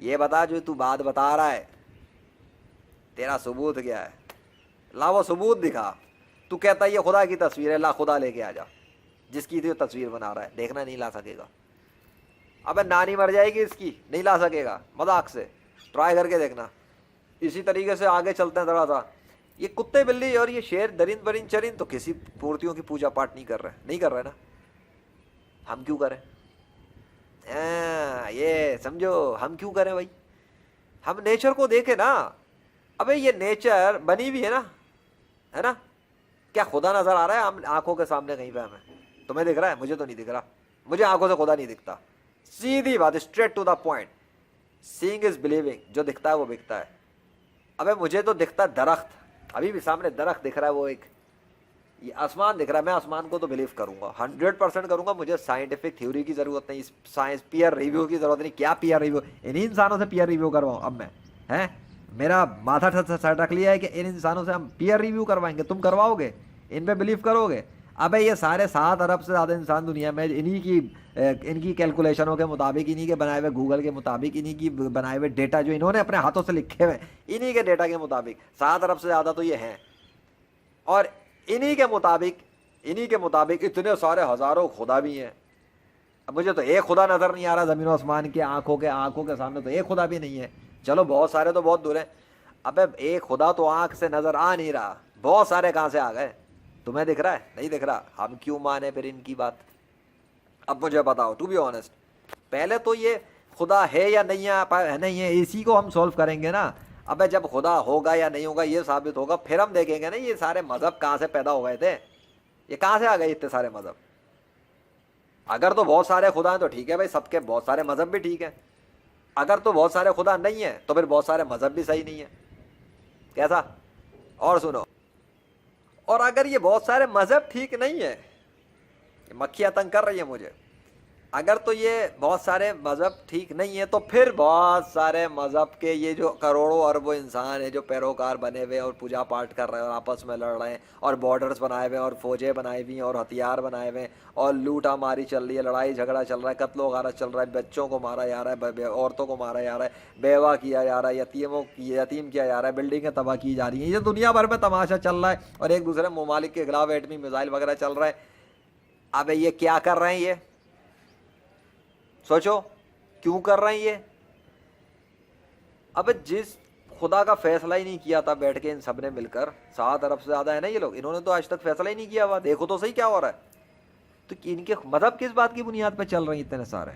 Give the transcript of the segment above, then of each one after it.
یہ بتا جو تو بات بتا رہا ہے تیرا ثبوت کیا ہے؟ لا وہ ثبوت دکھا. تو کہتا ہے یہ خدا کی تصویر ہے, لا خدا لے کے آ جا جس کی تھی وہ تصویر بنا رہا ہے. دیکھنا نہیں لا سکے گا. ابے نانی مر جائے گی اس کی, نہیں لا سکے گا. مذاق سے ٹرائی کر کے دیکھنا. اسی طریقے سے آگے چلتے ہیں تھوڑا سا. یہ کتے بلی اور یہ شیر درند برند چرند تو کسی مورتیوں کی پوجا پاٹ نہیں کر رہے نا. ہم کیوں کریں؟ یہ سمجھو ہم کیوں کریں بھائی؟ ہم نیچر کو دیکھیں نا. ابے یہ نیچر بنی ہوئی ہے نا. کیا خدا نظر آ رہا ہے ہم آنکھوں کے سامنے کہیں پہ؟ ہمیں تمہیں دکھ رہا ہے؟ مجھے تو نہیں دکھ رہا. مجھے آنکھوں سے خدا نہیں دکھتا. سیدھی بات, straight to the point. Seeing is believing. جو دکھتا ہے وہ بکتا ہے. ابے مجھے تو دکھتا ہے درخت, ابھی بھی سامنے درخت دکھ رہا ہے, وہ ایک یہ آسمان دکھ رہا ہے. میں آسمان کو تو بلیو کروں گا, 100% کروں گا. مجھے سائنٹیفک تھیوری کی ضرورت نہیں, سائنس پیئر ریویو کی ضرورت نہیں. کیا پیئر ریویو؟ انہیں انسانوں سے پیئر ریویو کرواؤں اب میں؟ میرا ماتھا سائڈ رکھ لیا ہے کہ ان انسانوں سے ہم پیئر ریویو کروائیں گے. تم کرواؤ گے؟ ان پہ بلیو کرو گے؟ ابے یہ سارے 7 ارب سے زیادہ انسان دنیا میں, ان کی کیلکولیشنوں کے مطابق, انہی کے بنائے ہوئے گوگل کے مطابق, انہی کی بنائے ہوئے ڈیٹا جو انہوں نے اپنے ہاتھوں سے لکھے ہوئے, انہی کے ڈیٹا کے مطابق 7 ارب سے زیادہ تو یہ ہیں. اور انہی کے مطابق اتنے سارے ہزاروں خدا بھی ہیں. اب مجھے تو ایک خدا نظر نہیں آ رہا زمین و آسمان کی آنکھوں کے سامنے, تو ایک خدا بھی نہیں ہے. چلو بہت سارے تو بہت دور ہیں. ابے ایک خدا تو آنکھ سے نظر آ نہیں رہا, بہت سارے کہاں سے آ گئے؟ تمہیں دکھ رہا ہے؟ نہیں دکھ رہا. ہم کیوں مانے پھر ان کی بات؟ اب مجھے بتاؤ, ٹو بی آنیسٹ, پہلے تو یہ خدا ہے یا نہیں ہے اسی کو ہم سولو کریں گے نا. ابے جب خدا ہوگا یا نہیں ہوگا یہ ثابت ہوگا, پھر ہم دیکھیں گے نا یہ سارے مذہب کہاں سے پیدا ہو گئے تھے, یہ کہاں سے آ گئے اتنے سارے مذہب. اگر تو بہت سارے خدا ہیں تو ٹھیک ہے بھائی, سب کے بہت سارے مذہب بھی ٹھیک ہے. اگر تو بہت سارے خدا نہیں ہیں تو پھر بہت سارے مذہب بھی صحیح نہیں ہے. کیسا؟ اور سنو, اور اگر یہ بہت سارے مذہب ٹھیک نہیں ہے, مکھیاں تنگ کر رہی ہیں مجھے, اگر تو یہ بہت سارے مذہب ٹھیک نہیں ہے تو پھر بہت سارے مذہب کے یہ جو کروڑوں اربوں انسان ہیں جو پیروکار بنے ہوئے اور پوجا پاٹ کر رہے ہیں اور آپس میں لڑ رہے ہیں اور بارڈرز بنائے ہوئے اور فوجیں بنائی ہوئی ہیں اور ہتھیار بنائے ہوئے ہیں اور لوٹا ماری چل رہی ہے, لڑائی جھگڑا چل رہا ہے, قتل و غارت چل رہا ہے, بچوں کو مارا جا رہا ہے, عورتوں کو مارا جا رہا ہے, بیوہ کیا جا رہا ہے, یتیم کیا جا رہا ہے, بلڈنگیں تباہ کی جا رہی ہیں. یہ دنیا بھر میں تماشا چل رہا ہے اور ایک دوسرے ممالک کے خلاف ایٹمی میزائل وغیرہ چل رہا ہے. اب یہ کیا کر رہے ہیں؟ یہ سوچو کیوں کر رہے ہیں یہ؟ اب جس خدا کا فیصلہ ہی نہیں کیا تھا بیٹھ کے ان سب نے مل کر, 7 ارب سے زیادہ ہے نا یہ لوگ, انہوں نے تو آج تک فیصلہ ہی نہیں کیا ہوا. دیکھو تو صحیح کیا ہو رہا ہے. تو ان کے مذہب کس بات کی بنیاد پہ چل رہے ہیں اتنے سارے؟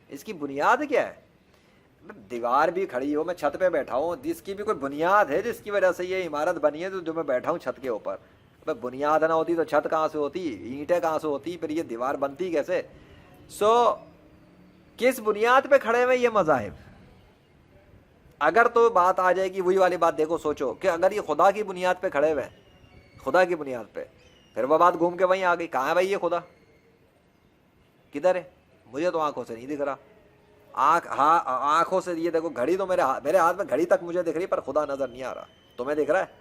اس کی بنیاد کیا ہے؟ دیوار بھی کھڑی ہو, میں چھت پہ بیٹھا ہوں, جس کی بھی کوئی بنیاد ہے جس کی وجہ سے یہ عمارت بنی ہے, تو جو میں بیٹھا ہوں چھت کے اوپر, بنیاد نہ ہوتی تو چھت کہاں سے ہوتی, اینٹیں کہاں سے ہوتی, پھر یہ دیوار بنتی کیسے؟ کس بنیاد پہ کھڑے ہوئے یہ مذاہب؟ اگر تو بات آ جائے گی وہی والی بات, دیکھو سوچو کہ اگر یہ خدا کی بنیاد پہ کھڑے ہوئے ہیں, خدا کی بنیاد پہ, پھر وہ بات گھوم کے وہیں آ گئی. کہاں ہے بھائی یہ خدا؟ کدھر ہے؟ مجھے تو آنکھوں سے نہیں دکھ رہا. آنکھوں سے یہ دیکھو, گھڑی تو میرے ہاتھ میں گھڑی تک مجھے دکھ رہی, پر خدا نظر نہیں آ رہا. تمہیں دکھ رہا ہے؟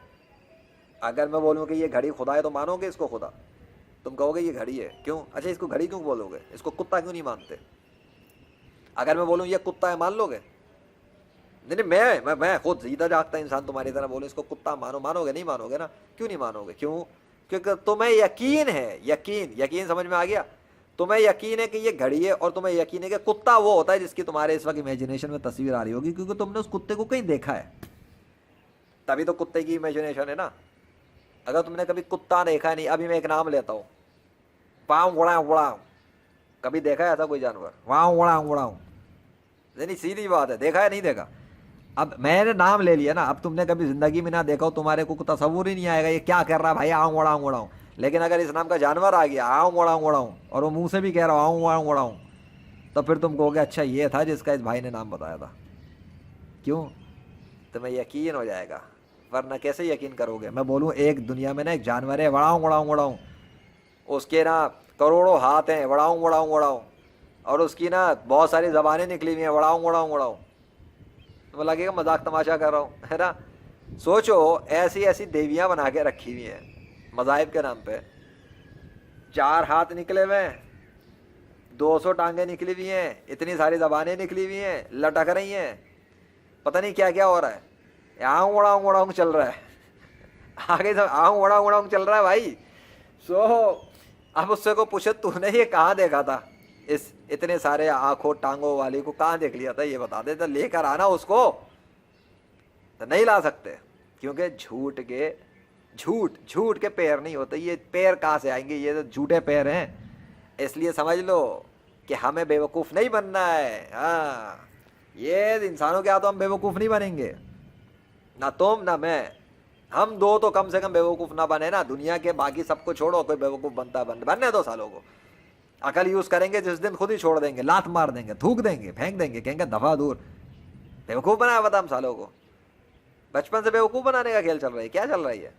اگر میں بولوں کہ یہ گھڑی خدا ہے تو مانو گے اس کو خدا؟ تم کہو گے یہ گھڑی ہے, کیوں؟ اچھا اس کو گھڑی کیوں بولو گے؟ اس کو کتا کیوں نہیں مانتے؟ اگر میں بولوں یہ کتا ہے مان لو گے؟ نہیں, میں خود زیدہ جاگتا انسان تمہاری طرح بولوں اس کو کتا مانو گے؟ نہیں مانو گے نا. کیوں نہیں مانو گے؟ کیوں؟ کیونکہ تمہیں یقین ہے. یقین سمجھ میں آ گیا؟ تمہیں یقین ہے کہ یہ گھڑی ہے, اور تمہیں یقین ہے کہ کتا وہ ہوتا ہے جس کی تمہارے اس وقت امیجنیشن میں تصویر آ رہی ہوگی, کیونکہ تم نے اس کتے کو کہیں دیکھا ہے, تبھی تو کتے کی امیجنیشن ہے نا. اگر تم نے کبھی کتا دیکھا نہیں, ابھی میں ایک نام لیتا ہوں, پاؤں اڑاؤں, کبھی دیکھا ہے ایسا کوئی جانور؟ پاؤں اڑاؤں, نہیں سیدھی بات ہے, دیکھا ہے نہیں دیکھا؟ اب میں نے نام لے لیا نا, اب تم نے کبھی زندگی میں نہ دیکھا ہو, تمہارے کو تصور ہی نہیں آئے گا یہ کیا کر رہا ہے بھائی, آؤں اڑاؤں. لیکن اگر اس نام کا جانور آ گیا, آؤں اڑاؤں, اور وہ منہ سے بھی کہہ رہا ہوں آؤں اڑاؤں, تو پھر تم کہو گے اچھا یہ تھا جس کا اس بھائی نے نام بتایا تھا. کیوں؟ تمہیں یقین ہو جائے گا, ورنہ کیسے یقین کرو گے؟ میں بولوں ایک دنیا میں نا ایک جانور ہے, اڑاؤں, اس کے نا کروڑوں ہاتھ ہیں, اڑاؤں, اور اس کی نا بہت ساری زبانیں نکلی ہوئی ہیں, اڑاؤں. تو لگے گا مذاق تماشا کر رہا ہوں, ہے نا. سوچو ایسی دیویاں بنا کے رکھی ہوئی ہیں مذاہب کے نام پہ, 4 ہاتھ نکلے ہوئے ہیں, 200 ٹانگیں نکلی ہوئی ہیں, اتنی ساری زبانیں نکلی ہوئی ہیں, لٹک رہی ہیں, پتہ نہیں کیا کیا ہو رہا ہے، آؤں اڑاؤں چل رہا ہے، آگے سے آؤں اڑاؤں چل رہا ہے بھائی. سو اب اس سے کو پوچھے تو نے یہ کہاں دیکھا تھا، اس اتنے سارے آنکھوں ٹانگوں والی کو کہاں دیکھ لیا تھا، یہ بتا دے تو لے کر آنا اس کو. تو نہیں لا سکتے، کیونکہ جھوٹ کے پیر نہیں ہوتے. یہ پیر کہاں سے آئیں گے، یہ تو جھوٹے پیر ہیں. اس لیے سمجھ لو کہ ہمیں بیوقوف نہیں بننا ہے. ہاں، یہ انسانوں کے ہاتھوں ہم بیوقوف نہیں بنیں گے، نہ تم نہ میں. ہم دو تو کم سے کم بیوقوف نہ بنے نا. دنیا کے باقی سب کو چھوڑو، کوئی بیوقوف بنتا بننے دو سالوں کو. عقل یوز کریں گے جس دن خود ہی چھوڑ دیں گے، لات مار دیں گے، تھوک دیں گے، پھینک دیں گے، کہیں گے دفعہ دور. بیوقوف بنایا ہوا تھا ہم سالوں کو، بچپن سے بیوقوف بنانے کا کھیل چل رہا ہے. کیا چل رہی ہے؟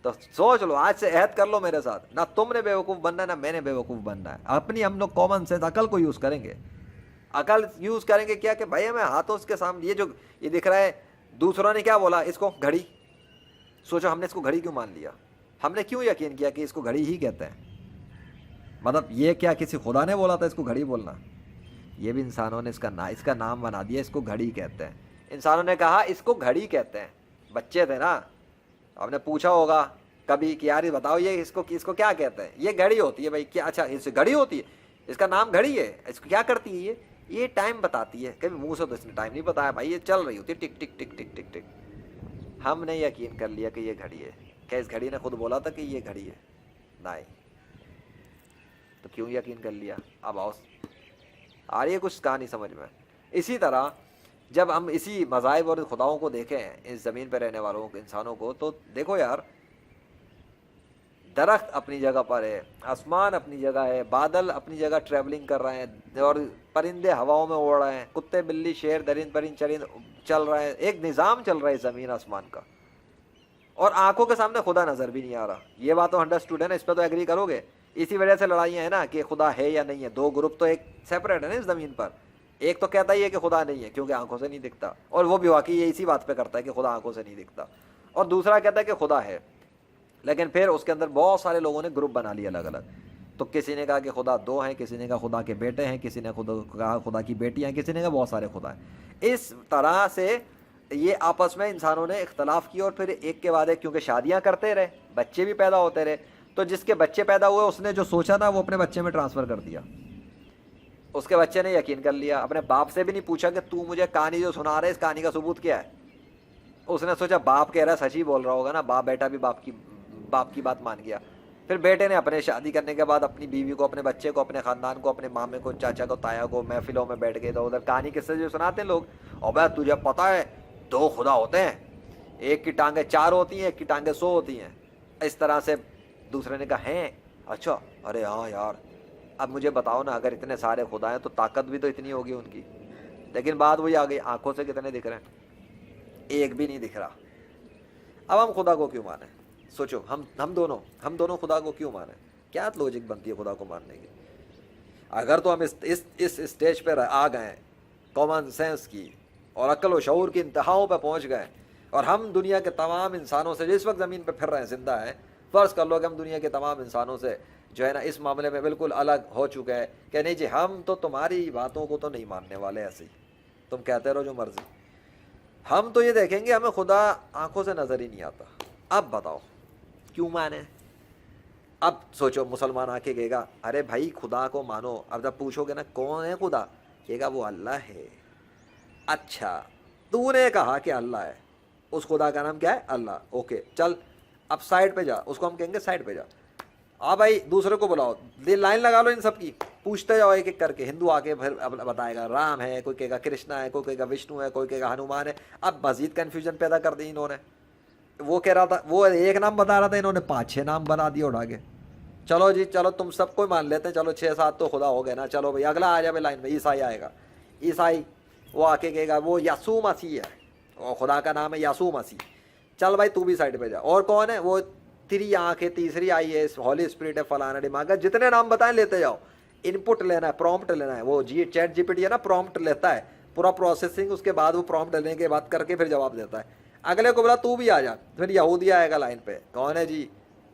تو سوچ لو، آج سے عہد کر لو میرے ساتھ، نہ تم نے بیوقوف بننا ہے نہ میں نے بیوقوف بننا ہے. اپنی ہم لوگ کامن سینس عقل کو یوز کریں گے. عقل یوز کریں گے کیا کہ بھائی ہمیں ہاتھوں اس کے سامنے یہ جو یہ دکھ رہا ہے. دوسروں نے کیا بولا اس کو؟ گھڑی. سوچو ہم نے اس کو گھڑی کیوں مان لیا؟ ہم نے کیوں یقین کیا کہ اس کو گھڑی ہی کہتے ہیں؟ مطلب یہ کیا کسی خدا نے بولا تھا اس کو گھڑی بولنا؟ یہ بھی انسانوں نے اس کا نام بنا دیا، اس کو گھڑی کہتے ہیں. انسانوں نے کہا اس کو گھڑی کہتے ہیں. بچے تھے نا، آپ نے پوچھا ہوگا کبھی کہ یار یہ بتاؤ یہ اس کو کیا کہتے ہیں؟ یہ گھڑی ہوتی ہے بھائی. کیا؟ اچھا اس سے گھڑی ہوتی ہے، اس کا نام گھڑی ہے. اس کو کیا کرتی ہے؟ یہ ٹائم بتاتی ہے. کبھی منہ سے تو اس نے ٹائم نہیں بتایا بھائی، یہ چل رہی ہوتی ہے ٹک ٹک ٹک ٹک ٹک ٹک. ہم نے یقین کر لیا کہ یہ گھڑی ہے. کیا اس گھڑی نے خود بولا تھا کہ یہ گھڑی ہے؟ نہیں. تو کیوں یقین کر لیا؟ اب آؤ آ رہی ہے کچھ کہانی سمجھ میں. اسی طرح جب ہم اسی مذاہب اور خداؤں کو دیکھیں اس زمین پہ رہنے والوں کو، انسانوں کو، تو دیکھو یار، درخت اپنی جگہ پر ہے، آسمان اپنی جگہ ہے، بادل اپنی جگہ ٹریولنگ کر رہے ہیں، اور پرندے ہواؤں میں اڑ رہے ہیں، کتے بلی شیر درند پرند چرند چل رہے ہیں. ایک نظام چل رہا ہے زمین آسمان کا، اور آنکھوں کے سامنے خدا نظر بھی نہیں آ رہا. یہ بات تو انڈرسٹوڈ ہے نا، اس پہ تو ایگری کرو گے. اسی وجہ سے لڑائیاں ہیں نا کہ خدا ہے یا نہیں ہے. دو گروپ تو ایک سیپریٹ ہے نا اس زمین پر. ایک تو کہتا ہی ہے کہ خدا نہیں ہے کیونکہ آنکھوں سے نہیں دکھتا، اور وہ بھی واقعی یہ اسی بات پہ کرتا ہے کہ خدا آنکھوں سے نہیں دکھتا. اور دوسرا کہتا ہے کہ خدا ہے، لیکن پھر اس کے اندر بہت سارے لوگوں نے گروپ بنا لیے الگ الگ. تو کسی نے کہا کہ خدا دو ہیں، کسی نے کہا خدا کے بیٹے ہیں، کسی نے کہا خدا کی بیٹیاں ہیں، کسی نے کہا بہت سارے خدا ہیں. اس طرح سے یہ آپس میں انسانوں نے اختلاف کیا، اور پھر ایک کے بعد ایک کیونکہ شادیاں کرتے رہے، بچے بھی پیدا ہوتے رہے، تو جس کے بچے پیدا ہوئے اس نے جو سوچا تھا وہ اپنے بچے میں ٹرانسفر کر دیا. اس کے بچے نے یقین کر لیا، اپنے باپ سے بھی نہیں پوچھا کہ تو مجھے کہانی جو سنا رہا ہے اس کہانی کا ثبوت کیا ہے. اس نے سوچا باپ کہہ رہا ہے سچ ہی بول رہا ہوگا نا. بیٹا بھی باپ کی بات مان گیا. پھر بیٹے نے اپنے شادی کرنے کے بعد اپنی بیوی کو، اپنے بچے کو، اپنے خاندان کو، اپنے مامے کو، چاچا کو، تایا کو محفلوں میں بیٹھ کے ادھر کہانی قصے جو سناتے ہیں لوگ. اور بھائی تجھے پتا ہے دو خدا ہوتے ہیں، ایک کی ٹانگیں 4 ہوتی ہیں، ایک کی ٹانگیں 100 ہوتی ہیں. اس طرح سے دوسرے نے کہا ہیں؟ اچھا، ارے ہاں یار. اب مجھے بتاؤ نا، اگر اتنے سارے خدا ہیں تو طاقت بھی تو اتنی ہوگی ان کی. لیکن بات وہی آ گئی، آنکھوں سے کتنے دکھ رہے ہیں؟ ایک بھی نہیں دکھ رہا. اب ہم خدا کو کیوں مانیں؟ سوچو، ہم دونوں خدا کو کیوں مانیں؟ کیا لوجک بنتی ہے خدا کو ماننے کی؟ اگر تو ہم اس اسٹیج پہ آ گئے کامن سینس کی اور عقل و شعور کی انتہاؤں پہ پہنچ گئے، اور ہم دنیا کے تمام انسانوں سے جس وقت زمین پہ پھر رہے ہیں، زندہ ہیں، فرض کر لو کہ ہم دنیا کے تمام انسانوں سے جو ہے نا اس معاملے میں بالکل الگ ہو چکے ہیں کہ نہیں جی ہم تو تمہاری باتوں کو تو نہیں ماننے والے، ایسے ہی تم کہتے رہو جو مرضی. ہم تو یہ دیکھیں گے ہمیں خدا آنکھوں سے نظر ہی نہیں آتا. اب بتاؤ کیوں مانے؟ اب سوچو، مسلمان آ کے کہے گا ارے بھائی خدا کو مانو. اب جب پوچھو گے نا کون ہے خدا، کہے گا وہ اللہ ہے. اچھا تو نے کہا کہ اللہ ہے، اس خدا کا نام کیا ہے؟ اللہ. اوکے چل اب سائڈ پہ جا، اس کو ہم کہیں گے سائڈ پہ جا. بھائی دوسرے کو بلاؤ، لائن لگا لو ان سب کی، پوچھتے جاؤ ایک ایک کر کے. ہندو آ کے پھر بتائے گا رام ہے، کوئی کہے گا کرشنا ہے، کوئی کہے گا وشنو ہے، کوئی کہے گا ہنومان ہے. اب مزید کنفیوژن پیدا کر دی انہوں نے. وہ کہہ رہا تھا، وہ ایک نام بتا رہا تھا، انہوں نے 5-6 نام بنا دیے اڑا کے. چلو جی چلو تم سب کو مان لیتے ہیں، چلو 6-7 تو خدا ہو گئے نا. چلو بھائی اگلا آ جائے لائن میں، عیسائی آئے گا. عیسائی وہ آ کے کہے گا وہ یسوع مسیح ہے، اور خدا کا نام ہے یسوع مسیح. چل بھائی تو بھی سائڈ پہ جا. اور کون ہے؟ وہ 3 آنکھیں، تیسری آئی ہے، ہولی اسپرٹ ہے، فلانا ڈماغ ہے. جتنے نام بتائیں لیتے جاؤ. ان پٹ لینا ہے، پرومپٹ لینا ہے. وہ چیٹ جی پی ٹی ہے نا، پرومپٹ لیتا ہے پورا پروسیسنگ، اس کے بعد وہ پرومپٹ لینے کے بعد کر کے پھر جواب دیتا ہے. اگلے کو بولا تو بھی آ جا. پھر یہودی آئے گا لائن پہ، کون ہے جی؟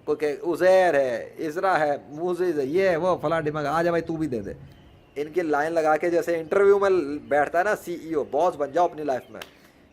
کوئی کہ عزیر ہے، عزرا ہے، موسیس ہے، یہ ہے وہ فلاں ڈماغ. آ جا بھائی تو بھی دے دے. ان کی لائن لگا کے جیسے انٹرویو میں بیٹھتا ہے نا CEO، باس بن جاؤ اپنی لائف میں.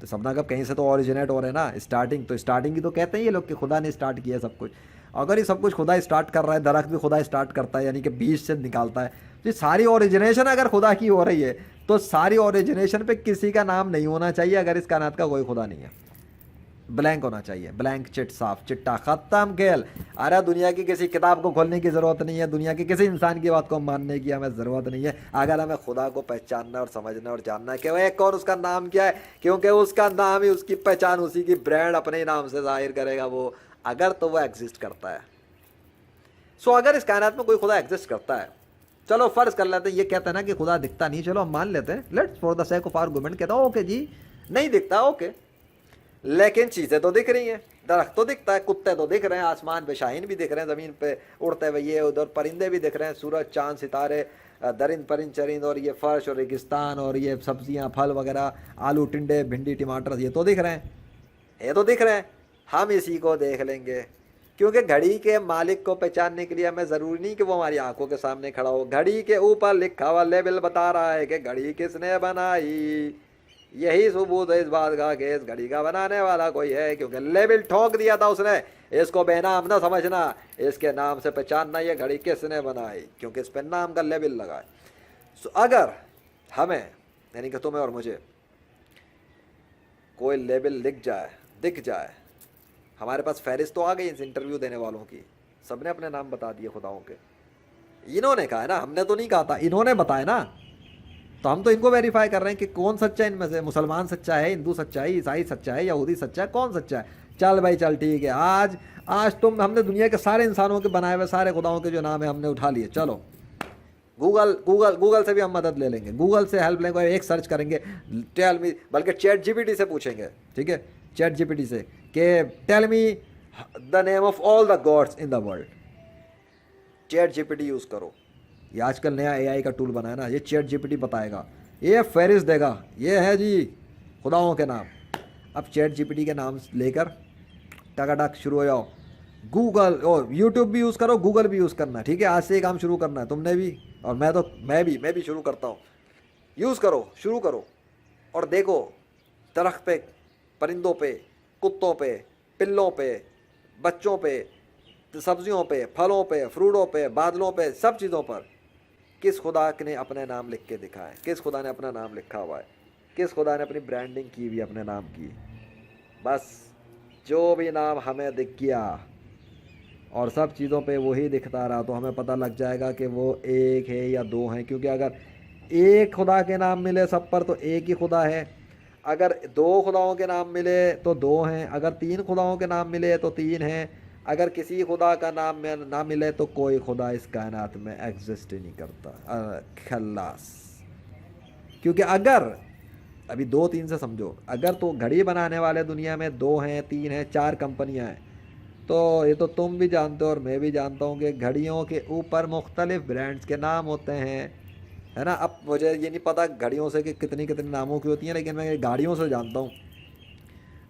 تو سپنا کب کہیں سے تو اوریجنیٹ ہو رہے ہیں نا, اسٹارٹنگ تو اسٹارٹنگ کی تو کہتے ہیں یہ لوگ کہ خدا نے اسٹارٹ کیا سب کچھ. اگر یہ سب کچھ خدا اسٹارٹ کر رہا ہے, درخت بھی خدا اسٹارٹ کرتا ہے یعنی کہ بیج سے نکالتا ہے, تو یہ ساری اوریجنیشن اگر خدا کی ہو رہی ہے تو ساری اوریجنیشن پہ کسی کا نام نہیں ہونا چاہیے اگر اس کائنات کا کوئی خدا نہیں ہے. بلینک ہونا چاہیے, بلینک چٹ, صاف چٹا, ختم کھیل. ارے دنیا کی کسی کتاب کو کھولنے کی ضرورت نہیں ہے, دنیا کے کسی انسان کی بات کو ماننے کی ہمیں ضرورت نہیں ہے. اگر ہمیں خدا کو پہچاننا اور سمجھنا اور جاننا ہے کہ وہ ایک اور اس کا نام کیا ہے, کیونکہ اس کا نام ہی اس کی پہچان, اسی کی برانڈ اپنے ہی نام سے ظاہر کرے گا وہ, اگر تو وہ ایگزسٹ کرتا ہے. سو اگر اس کائنات میں کوئی خدا ایگزسٹ کرتا ہے, چلو فرض کر لیتے ہیں, یہ کہتے ہیں نا کہ خدا دکھتا نہیں, چلو ہم مان لیتے ہیں, let's for the sake of argument کہتا ہوں اوکے جی نہیں دکھتا, اوکے, لیکن چیزیں تو دکھ رہی ہیں, درخت تو دکھتا ہے, کتے تو دکھ رہے ہیں, آسمان پہ شاہین بھی دکھ رہے ہیں, زمین پہ اڑتے ہوئے یہ ادھر پرندے بھی دکھ رہے ہیں, سورج چاند ستارے, درند پرند چرند, اور یہ فرش اور ریگستان اور یہ سبزیاں پھل وغیرہ, آلو ٹنڈے بھنڈی ٹماٹر, یہ تو دکھ رہے ہیں, یہ تو دکھ رہے ہیں. ہم اسی کو دیکھ لیں گے, کیونکہ گھڑی کے مالک کو پہچاننے کے لیے ہمیں ضروری نہیں کہ وہ ہماری آنکھوں کے سامنے کھڑا ہو. گھڑی کے اوپر لکھا ہوا لیبل بتا رہا ہے کہ گھڑی کس نے بنائی. یہی ثبوت ہے اس بات کا کہ اس گھڑی کا بنانے والا کوئی ہے, کیونکہ لیبل ٹھوک دیا تھا اس نے. اس کو بے نام نہ سمجھنا, اس کے نام سے پہچاننا یہ گھڑی کس نے بنائی, کیونکہ اس پہ نام کا لیبل لگا ہے. سو اگر ہمیں یعنی کہ تمہیں اور مجھے کوئی لیبل لکھ جائے, دکھ جائے, ہمارے پاس فہرست تو آ گئی اس انٹرویو دینے والوں کی, سب نے اپنے نام بتا دیے خداؤں کے. انہوں نے کہا ہے نا, ہم نے تو نہیں کہا تھا, انہوں نے بتایا نا, تو ہم تو ان کو ویریفائی کر رہے ہیں کہ کون سچا ہے ان میں سے, مسلمان سچا ہے, ہندو سچا ہے, عیسائی سچا ہے, یہودی سچا ہے, کون سچا ہے. چل بھائی چل ٹھیک ہے, آج ہم نے دنیا کے سارے انسانوں کے بنائے ہوئے سارے خداؤں کے جو نام ہے ہم نے اٹھا لیے. چلو گوگل سے بھی ہم مدد لے لیں گے, گوگل سے ہیلپ لیں گے, ایک سرچ کریں گے, ٹیل می, بلکہ چیٹ جی پی ٹی سے پوچھیں گے, ٹھیک ہے, چیٹ جی پی ٹی سے کہ tell me the name of all the gods in the world. ChatGPT use کرو, یہ آج کل نیا اے آئی کا ٹول بنا ہے نا, یہ چیٹ جی پی ٹی بتائے گا, یہ فہرست دے گا, یہ ہے جی خداؤں کے نام. اب چیٹ جی پی ٹی کے نام لے کر ٹکا ٹک شروع ہو جاؤ. گوگل اور یوٹیوب بھی یوز کرو, گوگل بھی یوز کرنا ہے, ٹھیک ہے, آج سے یہ کام شروع کرنا ہے تم نے بھی, اور میں بھی شروع کرتا ہوں. یوز کرو, شروع کرو, اور دیکھو درخت پہ, پرندوں پہ, کتوں پہ, پلوں پہ, بچوں پہ, سبزیوں پہ, پھلوں پہ, فروٹوں پہ, بادلوں پہ, سب چیزوں پر کس خدا نے اپنے نام لکھ کے دکھا ہے, کس خدا نے اپنا نام لکھا ہوا ہے, کس خدا نے اپنی برانڈنگ کی ہوئی اپنے نام کی. بس جو بھی نام ہمیں دکھ گیا اور سب چیزوں پہ وہی دکھتا رہا تو ہمیں پتہ لگ جائے گا کہ وہ ایک ہے یا دو ہیں, کیونکہ اگر ایک خدا کے نام ملے سب پر تو ایک ہی خدا ہے, اگر دو خداؤں کے نام ملے تو دو ہیں, اگر تین خداؤں کے نام ملے تو تین ہیں, اگر کسی خدا کا نام نہ ملے تو کوئی خدا اس کائنات میں ایگزسٹ ہی نہیں کرتا. خلاص. کیونکہ اگر ابھی 2-3 سے سمجھو, اگر تو گھڑی بنانے والے دنیا میں 2 ہیں, 3 ہیں, 4 کمپنیاں ہیں, تو یہ تو تم بھی جانتے ہو اور میں بھی جانتا ہوں کہ گھڑیوں کے اوپر مختلف برانڈز کے نام ہوتے ہیں, ہے نا. اب مجھے یہ نہیں پتا گھڑیوں سے کہ کتنی ناموں کی ہوتی ہیں, لیکن میں گاڑیوں سے جانتا ہوں,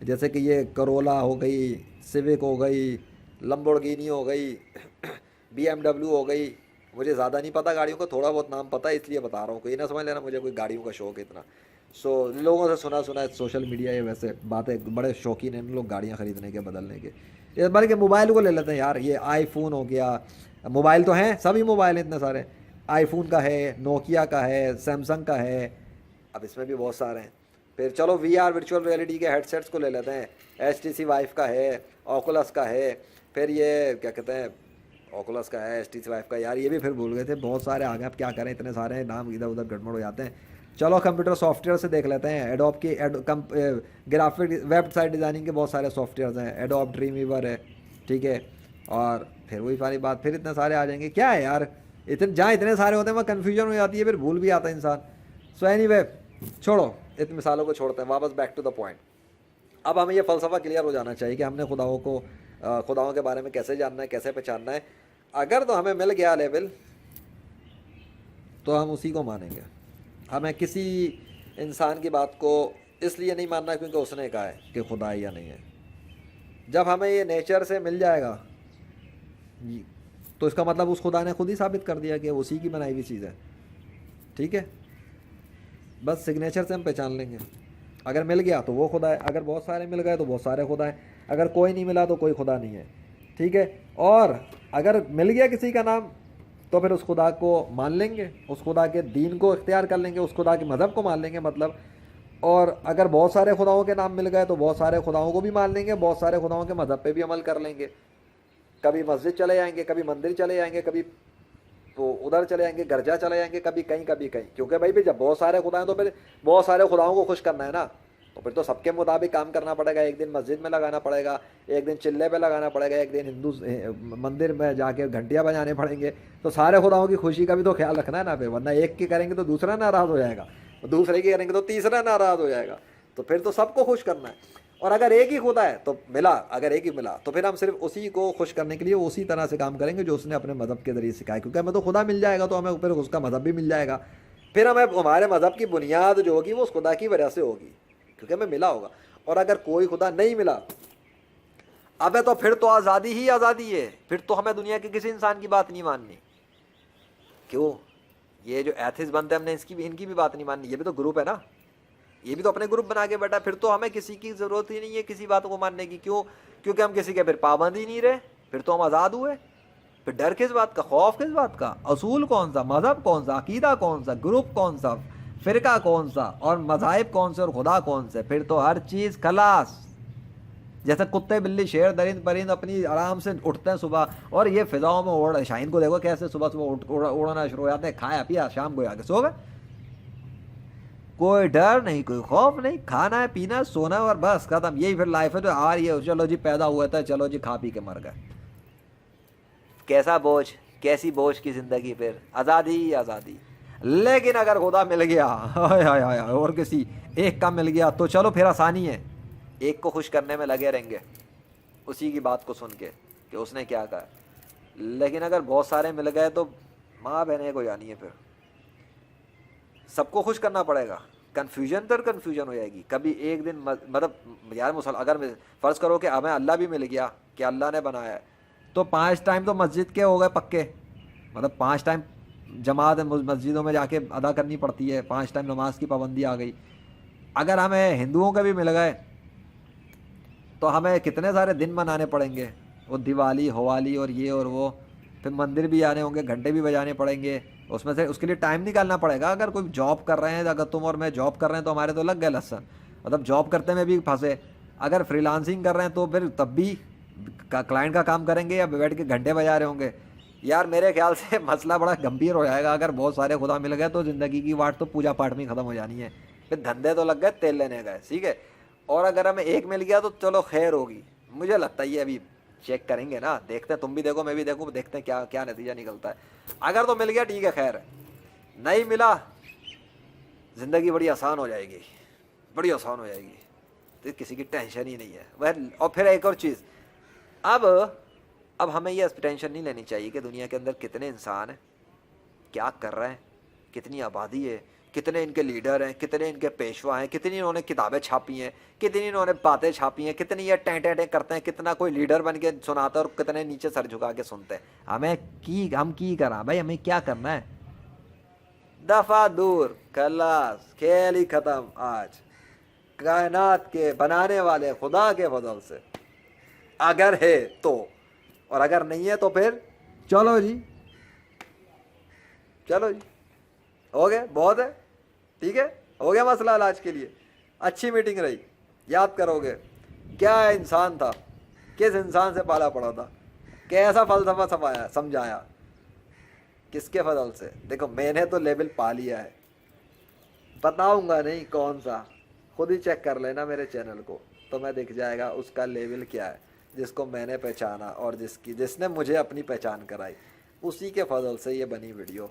جیسے کہ یہ کرولا ہو گئی, سیوک ہو گئی, لمبورگینی ہو گئی, بی ایم ڈبلیو ہو گئی. مجھے زیادہ نہیں پتا گاڑیوں کا, تھوڑا بہت نام پتا ہے اس لیے بتا رہا ہوں, کوئی نہ سمجھ لینا مجھے کوئی گاڑیوں کا شوق ہے اتنا. سو لوگوں سے سنا ہے سوشل میڈیا یہ ویسے باتیں, بڑے شوقین ہیں لوگ گاڑیاں خریدنے کے, بدلنے کے. بلکہ موبائل کو لے لیتے ہیں یار, یہ آئی فون ہو گیا, موبائل تو ہیں, سبھی موبائل ہیں اتنے سارے, آئی فون کا ہے, نوکیا کا ہے, سیمسنگ کا ہے, اب اس میں بھی بہت سارے ہیں. پھر چلو وی آر ورچوئل ریئلٹی کے ہیڈ سیٹس کو لے لیتے ہیں, ایچ ٹی سی وائف کا ہے, اوکولس کا ہے, پھر یہ کیا کہتے ہیں, اوکولس کا ہے, ایچ ٹی سی وائف کا, یار یہ بھی پھر بھول گئے تھے, بہت سارے آ گئے, اب کیا کریں, اتنے سارے نام ادھر ادھر گڑبڑ ہو جاتے ہیں. چلو کمپیوٹر سافٹ ویئر سے دیکھ لیتے ہیں, ایڈوب کی گرافک ویب سائٹ ڈیزائننگ کے بہت سارے سافٹ ویئرز ہیں, ایڈوب ڈریم ویور ہے, ٹھیک ہے, اور پھر وہی ساری بات, پھر اتنے سارے آ جائیں گے. کیا ہے یار, جہاں اتنے سارے ہوتے ہیں وہاں کنفیوژن ہو جاتی ہے, پھر بھول بھی آتا ہے انسان. سو اینی وے چھوڑو, اتنی مثالوں کو چھوڑتے ہیں, واپس بیک ٹو دا پوائنٹ. اب ہمیں یہ فلسفہ کلیئر ہو جانا چاہیے کہ ہم نے خداؤں کے بارے میں کیسے جاننا ہے, کیسے پہچاننا ہے. اگر تو ہمیں مل گیا لیبل تو ہم اسی کو مانیں گے. ہمیں کسی انسان کی بات کو اس لیے نہیں ماننا کیونکہ اس نے کہا ہے کہ خدا ہے یا نہیں ہے. جب ہمیں یہ نیچر سے مل جائے گا تو اس کا مطلب اس خدا نے خود ہی ثابت کر دیا کہ اسی کی بنائی ہوئی چیز ہے, ٹھیک ہے. بس سگنیچر سے ہم پہچان لیں گے. اگر مل گیا تو وہ خدا ہے, اگر بہت سارے مل گئے تو بہت سارے خدا ہیں, اگر کوئی نہیں ملا تو کوئی خدا نہیں ہے. ٹھیک ہے, اور اگر مل گیا کسی کا نام تو پھر اس خدا کو مان لیں گے, اس خدا کے دین کو اختیار کر لیں گے, اس خدا کے مذہب کو مان لیں گے مطلب. اور اگر بہت سارے خداؤں کے نام مل گئے تو بہت سارے خداؤں کو بھی مان لیں گے, بہت سارے خداؤں کے مذہب پہ بھی عمل کر لیں گے. کبھی مسجد چلے جائیں گے, کبھی مندر چلے جائیں گے, کبھی تو ادھر چلے جائیں گے, گرجا چلے جائیں گے, کبھی کہیں کبھی کہیں, کیونکہ بھائی جب بہت سارے خدا ہیں تو پھر بہت سارے خداؤں کو خوش کرنا ہے نا, تو پھر تو سب کے مطابق کام کرنا پڑے گا. ایک دن مسجد میں لگانا پڑے گا, ایک دن چلے پہ لگانا پڑے گا, ایک دن ہندو مندر میں جا کے گھنٹیاں بجانے پڑیں گے. تو سارے خداؤں کی خوشی کا بھی تو خیال رکھنا ہے نا پھر, ورنہ ایک کی کریں گے تو دوسرا ناراض ہو جائے گا, دوسرے کی کریں گے تو تیسرا ناراض ہو جائے گا. تو پھر تو سب کو خوش کرنا ہے. اور اگر ایک ہی خدا ہے تو ملا, اگر ایک ہی ملا تو پھر ہم صرف اسی کو خوش کرنے کے لیے اسی طرح سے کام کریں گے جو اس نے اپنے مذہب کے ذریعے سکھایا, کیونکہ ہمیں تو خدا مل جائے گا تو ہمیں پھر اس کا مذہب بھی مل جائے گا. پھر ہمیں ہمارے مذہب کی بنیاد جو ہوگی وہ اس خدا کی وجہ سے ہوگی, کیونکہ ہمیں ملا ہوگا. اور اگر کوئی خدا نہیں ملا ابے تو پھر تو آزادی ہی آزادی ہے, پھر تو ہمیں دنیا کے کسی انسان کی بات نہیں ماننی. کیوں؟ یہ جو ایتھسٹ بنتے ہیں ہم نے ان کی بھی بات نہیں ماننی. یہ بھی تو گروپ ہے نا, یہ بھی تو اپنے گروپ بنا کے بیٹھا. پھر تو ہمیں کسی کی ضرورت ہی نہیں ہے کسی بات کو ماننے کی. کیوں؟ کیونکہ ہم کسی کے پھر پابند ہی نہیں رہے, پھر تو ہم آزاد ہوئے. پھر ڈر کس بات کا, خوف کس بات کا؟ اصول کون سا, مذہب کون سا, عقیدہ کون سا, گروپ کون سا, فرقہ کون سا, اور مذاہب کون سے, اور خدا کون سے؟ پھر تو ہر چیز خلاص. جیسے کتے بلی شیر درند پرند اپنی آرام سے اٹھتے ہیں صبح, اور یہ فضاؤں میں اوڑ, شاہین کو دیکھو کیسے صبح صبح اڑنا شروع ہو جاتے ہیں, کھایا پیا شام کو آ کے سو گئے. کوئی ڈر نہیں, کوئی خوف نہیں, کھانا ہے پینا سونا اور بس ختم. یہی پھر لائف ہے. تو آ رہی ہے, چلو جی پیدا ہوا تھا, چلو جی کھا پی کے مر گئے. کیسا بوجھ, کیسی بوجھ کی زندگی. پھر آزادی ہی آزادی. لیکن اگر خدا مل گیا اور کسی ایک کا مل گیا تو چلو پھر آسانی ہے, ایک کو خوش کرنے میں لگے رہیں گے اسی کی بات کو سن کے کہ اس نے کیا کہا. لیکن اگر بہت سارے مل گئے تو ماں بہنیں کو جانی ہے, پھر سب کو خوش کرنا پڑے گا. کنفیوژن پر کنفیوژن ہو جائے گی. کبھی ایک دن مطلب یار اگر فرض کرو کہ ہمیں اللہ بھی مل گیا کہ اللہ نے بنایا ہے, تو 5 ٹائم تو مسجد کے ہو گئے پکے, مطلب 5 ٹائم جماعت مسجدوں میں جا کے ادا کرنی پڑتی ہے, 5 ٹائم نماز کی پابندی آ گئی. اگر ہمیں ہندوؤں کے بھی مل گئے تو ہمیں کتنے سارے دن منانے پڑیں گے, وہ دیوالی ہووالی اور یہ اور وہ. پھر مندر بھی آنے ہوں گے, گھنٹے بھی بجانے پڑیں گے, اس میں سے اس کے لیے ٹائم نکالنا پڑے گا. اگر کوئی جاب کر رہے ہیں, اگر تم اور میں جاب کر رہے ہیں تو ہمارے تو لگ گئے لسن, مطلب جاب کرتے میں بھی پھنسے. اگر فری لانسنگ کر رہے ہیں تو پھر تب بھی کلائنٹ کا کام کریں گے یا بیٹھ کے گھنٹے بجا رہے ہوں گے. یار میرے خیال سے مسئلہ بڑا گمبھیر ہو جائے گا. اگر بہت سارے خدا مل گئے تو زندگی کی واٹ تو پوجا پاٹ میں ختم ہو جانی ہے. پھر دھندے تو لگ گئے, تیل لینے گئے, ٹھیک ہے. اور اگر ہمیں ایک مل گیا تو چلو خیر ہوگی. مجھے لگتا ہے یہ ابھی چیک کریں گے نا, دیکھتے ہیں, تم بھی دیکھو میں بھی دیکھوں, دیکھتے ہیں کیا کیا نتیجہ نکلتا ہے. اگر تو مل گیا ٹھیک ہے, خیر ہے. نہیں ملا زندگی بڑی آسان ہو جائے گی, بڑی آسان ہو جائے گی, تو کسی کی ٹینشن ہی نہیں ہے. اور پھر ایک اور چیز, اب ہمیں یہ ٹینشن نہیں لینی چاہیے کہ دنیا کے اندر کتنے انسان ہیں, کیا کر رہے ہیں, کتنی آبادی ہے, کتنے ان کے لیڈر ہیں, کتنے ان کے پیشوا ہیں, کتنی انہوں نے کتابیں چھاپی ہیں, کتنی انہوں نے باتیں چھاپی ہیں, کتنی یہ ٹیں ٹیں ٹیں کرتے ہیں, کتنا کوئی لیڈر بن کے سناتا ہے اور کتنے نیچے سر جھکا کے سنتے ہیں. ہم کی کرا بھائی, ہمیں کیا کرنا ہے؟ دفعہ دور, خلاص, کھیل ہی ختم. آج کائنات کے بنانے والے خدا کے فضل سے اگر ہے تو, اور اگر نہیں ہے تو پھر چلو جی, چلو جی, ہو گئے, بہت ہے, ٹھیک ہے, ہو گیا مسئلہ آج کے لیے. اچھی میٹنگ رہی. یاد کرو گے کیا انسان تھا, کس انسان سے پالا پڑا تھا, کیسا فلسفہ سمجھایا, کس کے فضل سے. دیکھو میں نے تو لیبل پا لیا ہے, بتاؤں گا نہیں کون سا, خود ہی چیک کر لینا میرے چینل کو, تو میں دکھ جائے گا اس کا لیبل کیا ہے, جس کو میں نے پہچانا اور جس نے مجھے اپنی پہچان کرائی. اسی کے فضل سے یہ بنی ویڈیو.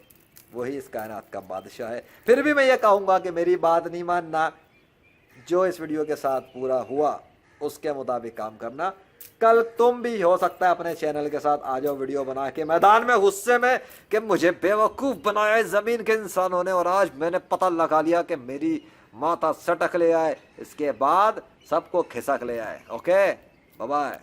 وہی اس کائنات کا بادشاہ ہے. پھر بھی میں یہ کہوں گا کہ میری بات نہیں ماننا, جو اس ویڈیو کے ساتھ پورا ہوا اس کے مطابق کام کرنا. کل تم بھی ہو سکتا ہے اپنے چینل کے ساتھ آ جاؤ ویڈیو بنا کے میدان میں غصے میں کہ مجھے بیوقوف بنایا ہے زمین کے انسانوں نے, اور آج میں نے پتہ لگا لیا کہ میری ماتا سٹک لے آئے, اس کے بعد سب کو کھسک لے آئے. Okay, bye bye.